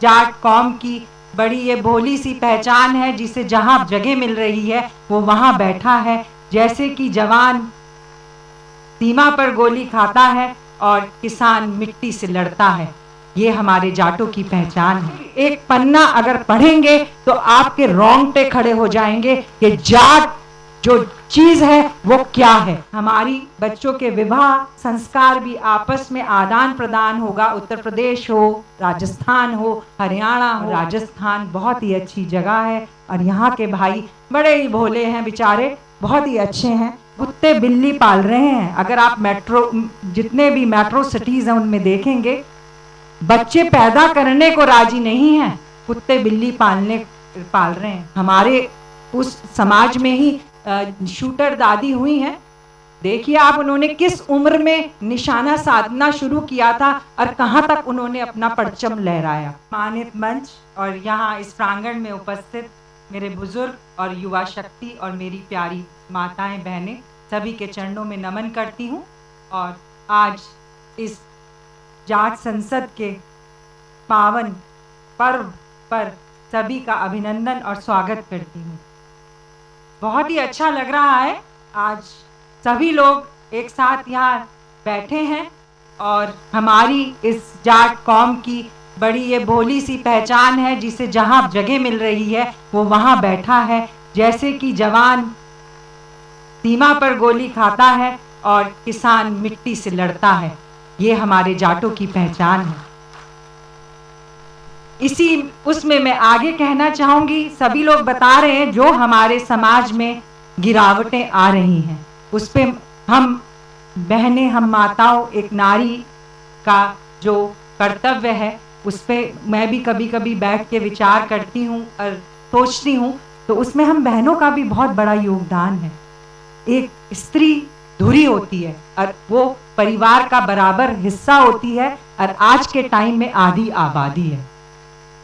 जाट कौम की बड़ी ये भोली सी पहचान है, जिसे जहाँ जगह मिल रही है वो वहाँ बैठा है। जैसे कि जवान सीमा पर गोली खाता है और किसान मिट्टी से लड़ता है, ये हमारे जाटों की पहचान है। एक पन्ना अगर पढ़ेंगे तो आपके रोंगटे खड़े हो जाएंगे कि जाट जो चीज है वो क्या है। हमारी बच्चों के विवाह संस्कार भी आपस में आदान प्रदान होगा। उत्तर प्रदेश हो, राजस्थान हो, हरियाणा हो। राजस्थान बहुत ही अच्छी जगह है और यहाँ के भाई बड़े ही भोले हैं बेचारे, बहुत ही अच्छे हैं। कुत्ते बिल्ली पाल रहे हैं। अगर आप जितने भी मेट्रो सिटीज हैं उनमें देखेंगे, बच्चे पैदा करने को राजी नहीं हैं, कुत्ते बिल्ली पाल रहे हैं। हमारे उस समाज में ही शूटर दादी हुई हैं। देखिए आप, उन्होंने किस उम्र में निशाना साधना शुरू किया था और कहां तक उन्होंने अपना परचम लहराया। मानित मंच और यहाँ इस प्रांगण में उपस्थित मेरे बुजुर्ग और युवा शक्ति और मेरी प्यारी माताएं बहनें, सभी के चरणों में नमन करती हूँ और आज इस जाट संसद के पावन पर्व पर सभी का अभिनंदन और स्वागत करती हूँ। बहुत ही अच्छा लग रहा है, आज सभी लोग एक साथ यहाँ बैठे हैं और हमारी इस जाट कौम की बड़ी ये भोली सी पहचान है, जिसे जहाँ जगह मिल रही है वो वहाँ बैठा है। जैसे कि जवान सीमा पर गोली खाता है और किसान मिट्टी से लड़ता है, ये हमारे जाटों की पहचान है। इसी उसमें मैं आगे कहना चाहूंगी, सभी लोग बता रहे हैं जो हमारे समाज में गिरावटें आ रही हैं, उस पे हम बहनें, हम माताओं, एक नारी का जो कर्तव्य है उस पे मैं भी कभी कभी बैठ के विचार करती हूँ और सोचती हूँ, तो उसमें हम बहनों का भी बहुत बड़ा योगदान है। एक स्त्री धुरी होती है और वो परिवार का बराबर हिस्सा होती है और आज के टाइम में आधी आबादी है,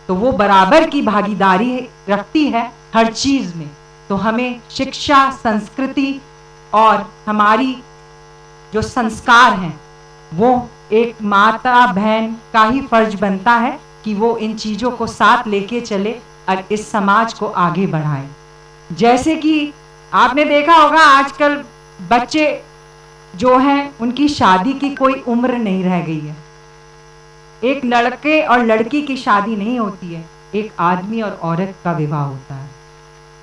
तो वो बराबर की भागीदारी रखती है हर चीज में। तो हमें शिक्षा, संस्कृति और हमारी जो संस्कार हैं वो एक माता बहन का ही फर्ज बनता है कि वो इन चीजों को साथ लेके चले और इस समाज को आगे बढ़ाए। जैसे कि आपने देखा होगा आजकल बच्चे जो हैं उनकी शादी की कोई उम्र नहीं रह गई है। एक लड़के और लड़की की शादी नहीं होती है, एक आदमी और औरत का विवाह होता है।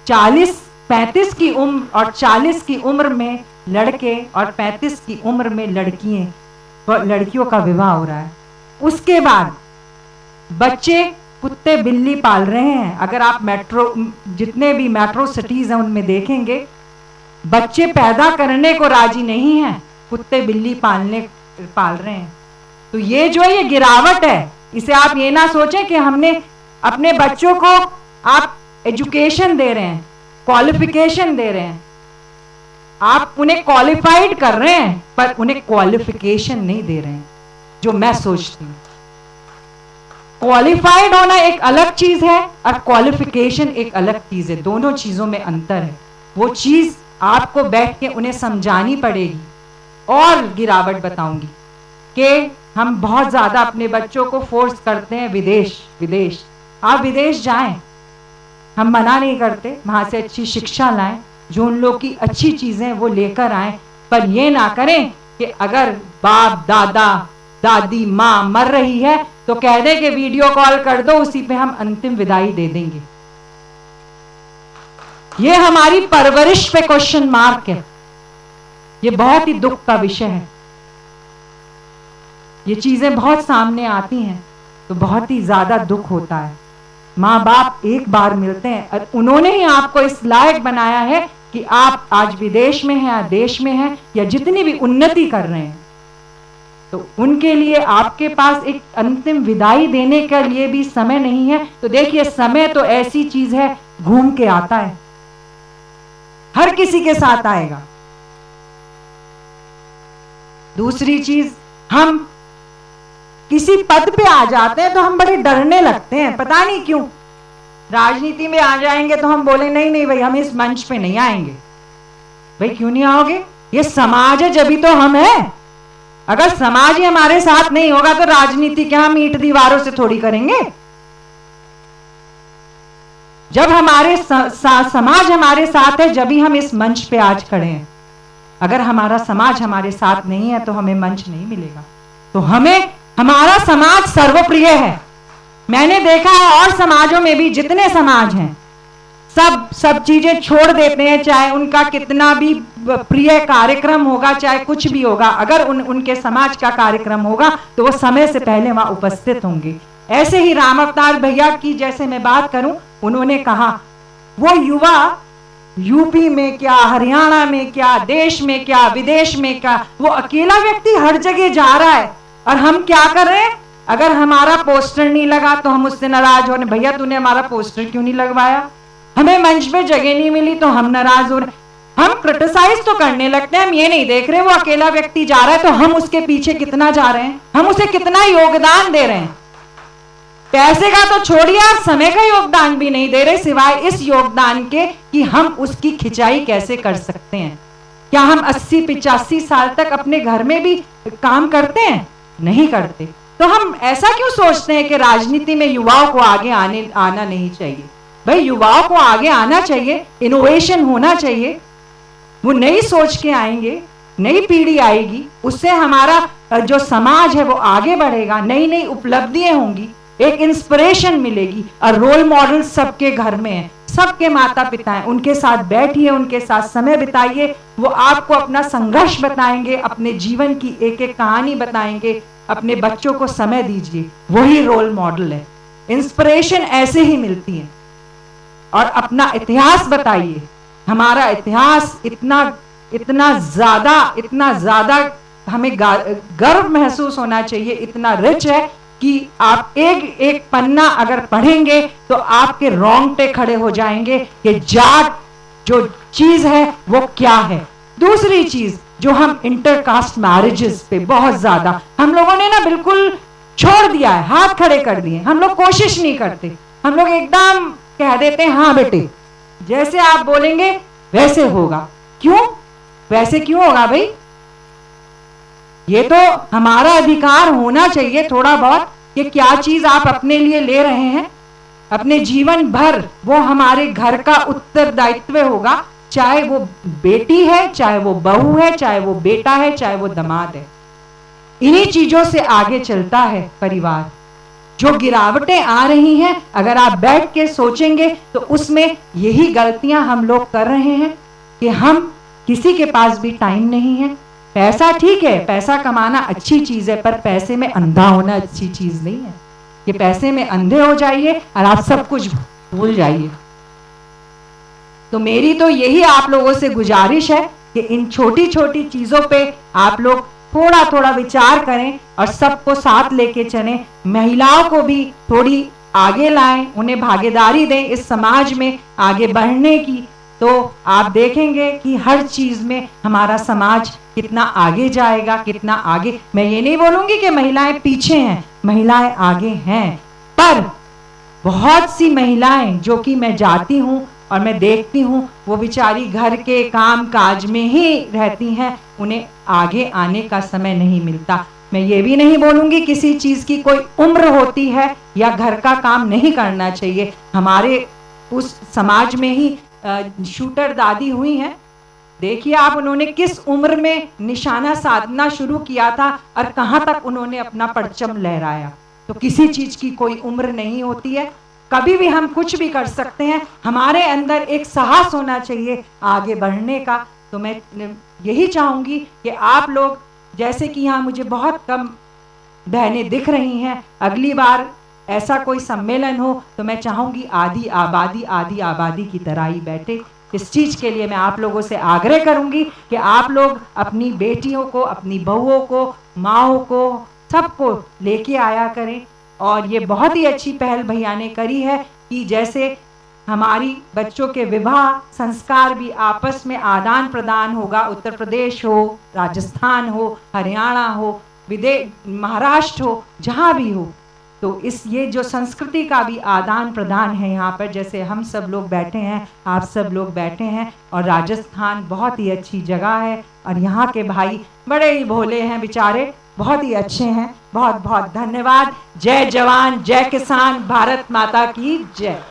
40-35 की उम्र और 40 की उम्र में लड़के और 35 की उम्र में लड़कियों का विवाह हो रहा है। उसके बाद बच्चे कुत्ते बिल्ली पाल रहे हैं। अगर आप जितने भी मेट्रो सिटीज हैं उनमें देखेंगे, बच्चे पैदा करने को राजी नहीं हैं, कुत्ते बिल्ली पाल रहे हैं। तो ये जो ये गिरावट है, इसे आप ये ना सोचें कि हमने अपने बच्चों को आप एजुकेशन दे रहे हैं, क्वालिफिकेशन दे रहे हैं, आप उन्हें क्वालिफाइड कर रहे हैं पर उन्हें क्वालिफिकेशन नहीं दे रहे हैं, जो मैं सोचती हूँ। क्वालिफाइड होना एक अलग चीज है और क्वालिफिकेशन एक अलग चीज है, दोनों चीजों में अंतर है। वो चीज आपको बैठ के उन्हें समझानी पड़ेगी। और गिरावट बताऊंगी कि हम बहुत ज्यादा अपने बच्चों को फोर्स करते हैं विदेश। आप विदेश जाएं, हम मना नहीं करते, वहां से अच्छी शिक्षा लाएं, जो उन लोग की अच्छी चीजें वो लेकर आए, पर ये ना करें कि अगर बाप दादा दादी माँ मर रही है तो कह दें कि वीडियो कॉल कर दो, उसी पे हम अंतिम विदाई दे देंगे। ये हमारी परवरिश पे क्वेश्चन मार्क है। ये बहुत ही दुख का विषय है। ये चीजें बहुत सामने आती हैं तो बहुत ही ज्यादा दुख होता है। माँ बाप एक बार मिलते हैं और उन्होंने ही आपको इस लायक बनाया है कि आप आज विदेश में हैं या देश में हैं या जितनी भी उन्नति कर रहे हैं, तो उनके लिए आपके पास एक अंतिम विदाई देने के लिए भी समय नहीं है। तो देखिए, समय तो ऐसी चीज है, घूम के आता है, हर किसी के साथ आएगा। दूसरी चीज, हम किसी पद पे आ जाते हैं तो हम बड़े डरने लगते हैं, पता नहीं क्यों। राजनीति में आ जाएंगे तो हम बोले नहीं भाई, हम इस मंच पे नहीं आएंगे। भाई क्यों नहीं आओगे? ये समाज है, जब भी तो हम हैं। अगर समाज ही हमारे साथ नहीं होगा तो राजनीति क्या हम ईंट दीवारों से थोड़ी करेंगे? जब हमारे समाज हमारे साथ है, जब ही हम इस मंच पे आज खड़े हैं। अगर हमारा समाज हमारे साथ नहीं है तो हमें मंच नहीं मिलेगा। तो हमें हमारा समाज सर्वप्रिय है। मैंने देखा है और समाजों में भी जितने समाज हैं सब चीजें छोड़ देते हैं, चाहे उनका कितना भी प्रिय कार्यक्रम होगा, चाहे कुछ भी होगा, अगर उनके समाज का कार्यक्रम होगा तो वो समय से पहले वहां उपस्थित होंगे। ऐसे ही राम अवतार भैया की जैसे मैं बात करूं, उन्होंने कहा वो युवा यूपी में क्या, हरियाणा में क्या, देश में क्या, विदेश में क्या, वो अकेला व्यक्ति हर जगह जा रहा है और हम क्या कर रहे हैं? अगर हमारा पोस्टर नहीं लगा तो हम उससे नाराज हो रहे, भैया तूने हमारा पोस्टर क्यों नहीं लगवाया? हमें मंच पे जगह नहीं मिली तो हम नाराज हो रहे। हम क्रिटिसाइज तो करने लगते हैं, हम ये नहीं देख रहे वो अकेला व्यक्ति जा रहा है तो हम उसके पीछे कितना जा रहे हैं, हम उसे कितना योगदान दे रहे हैं। पैसे का तो छोड़िए, आप समय का योगदान भी नहीं दे रहे, सिवाय इस योगदान के कि हम उसकी खिंचाई कैसे कर सकते हैं। क्या हम 80-85 साल तक अपने घर में भी काम करते हैं? नहीं करते। तो हम ऐसा क्यों सोचते हैं कि राजनीति में युवाओं को आगे आना नहीं चाहिए? भाई युवाओं को आगे आना चाहिए, इनोवेशन होना चाहिए, वो नई सोच के आएंगे, नई पीढ़ी आएगी, उससे हमारा जो समाज है वो आगे बढ़ेगा, नई नई उपलब्धियां होंगी, एक इंस्पिरेशन मिलेगी। और रोल मॉडल सबके घर में है, सबके माता पिता हैं, उनके साथ बैठिए, उनके साथ समय बिताइए, वो आपको अपना संघर्ष बताएंगे, अपने जीवन की एक एक कहानी बताएंगे, अपने बच्चों को समय दीजिए, वही रोल मॉडल है। इंस्पिरेशन ऐसे ही मिलती है। और अपना इतिहास बताइए, हमारा इतिहास इतना ज्यादा हमें गर्व महसूस होना चाहिए, इतना रिच है कि आप एक पन्ना अगर पढ़ेंगे तो आपके रोंगटे खड़े हो जाएंगे कि जाट जो चीज है वो क्या है। दूसरी चीज जो हम इंटरकास्ट मैरिजेस पे बहुत ज्यादा हम लोगों ने ना बिल्कुल छोड़ दिया है, हाथ खड़े कर दिए। हम लोग कोशिश नहीं करते, हम लोग एकदम कह देते हैं हाँ बेटे जैसे आप बोलेंगे वैसे होगा। क्यों वैसे क्यों होगा भाई? ये तो हमारा अधिकार होना चाहिए थोड़ा बहुत कि क्या चीज आप अपने लिए ले रहे हैं, अपने जीवन भर वो हमारे घर का उत्तरदायित्व होगा, चाहे वो बेटी है, चाहे वो बहू है, चाहे वो बेटा है, चाहे वो दामाद है। इन्हीं चीजों से आगे चलता है परिवार। जो गिरावटें आ रही हैं, अगर आप बैठ के सोचेंगे तो उसमें यही गलतियां हम लोग कर रहे हैं कि हम किसी के पास भी टाइम नहीं है। पैसा ठीक है, पैसा कमाना अच्छी चीज है, पर पैसे में अंधा होना अच्छी चीज नहीं है। ये पैसे में अंधे हो जाइए और आप सब कुछ भूल जाइए। तो मेरी तो यही आप लोगों से गुजारिश है कि इन छोटी छोटी चीजों पे आप लोग थोड़ा थोड़ा विचार करें और सबको साथ लेके चलें। महिलाओं को भी थोड़ी आगे लाएं, उन्हें भागीदारी दें इस समाज में आगे बढ़ने की। तो आप देखेंगे कि हर चीज में हमारा समाज कितना आगे जाएगा, कितना आगे। मैं ये नहीं बोलूंगी कि महिलाएं पीछे हैं, महिलाएं आगे हैं, पर बहुत सी महिलाएं जो कि मैं जाती हूं और मैं देखती हूं वो बेचारी घर के काम काज में ही रहती हैं, उन्हें आगे आने का समय नहीं मिलता। मैं ये भी नहीं बोलूंगी किसी चीज की कोई उम्र होती है या घर का काम नहीं करना चाहिए। हमारे उस समाज में ही शूटर दादी हुई हैं, देखिए आप उन्होंने किस उम्र में निशाना साधना शुरू किया था और कहां तक उन्होंने अपना परचम लहराया। तो किसी चीज की कोई उम्र नहीं होती है, कभी भी हम कुछ भी कर सकते हैं। हमारे अंदर एक साहस होना चाहिए आगे बढ़ने का। तो मैं यही चाहूंगी कि आप लोग, जैसे कि यहाँ मुझे बहुत कम बहनें दिख रही हैं, अगली बार ऐसा कोई सम्मेलन हो तो मैं चाहूंगी आधी आबादी की तरह ही बैठे। इस चीज के लिए मैं आप लोगों से आग्रह करूंगी कि आप लोग अपनी बेटियों को, अपनी बहुओं को, माओं को, सबको लेके आया करें। और ये बहुत ही अच्छी पहल भैया ने करी है कि जैसे हमारी बच्चों के विवाह संस्कार भी आपस में आदान प्रदान होगा, उत्तर प्रदेश हो, राजस्थान हो, हरियाणा हो, महाराष्ट्र हो, जहाँ भी हो, तो इस ये जो संस्कृति का भी आदान प्रदान है यहाँ पर। जैसे हम सब लोग बैठे हैं, आप सब लोग बैठे हैं, और राजस्थान बहुत ही अच्छी जगह है और यहाँ के भाई बड़े ही भोले हैं बेचारे, बहुत ही अच्छे हैं। बहुत बहुत धन्यवाद। जय जवान, जय किसान, भारत माता की जय।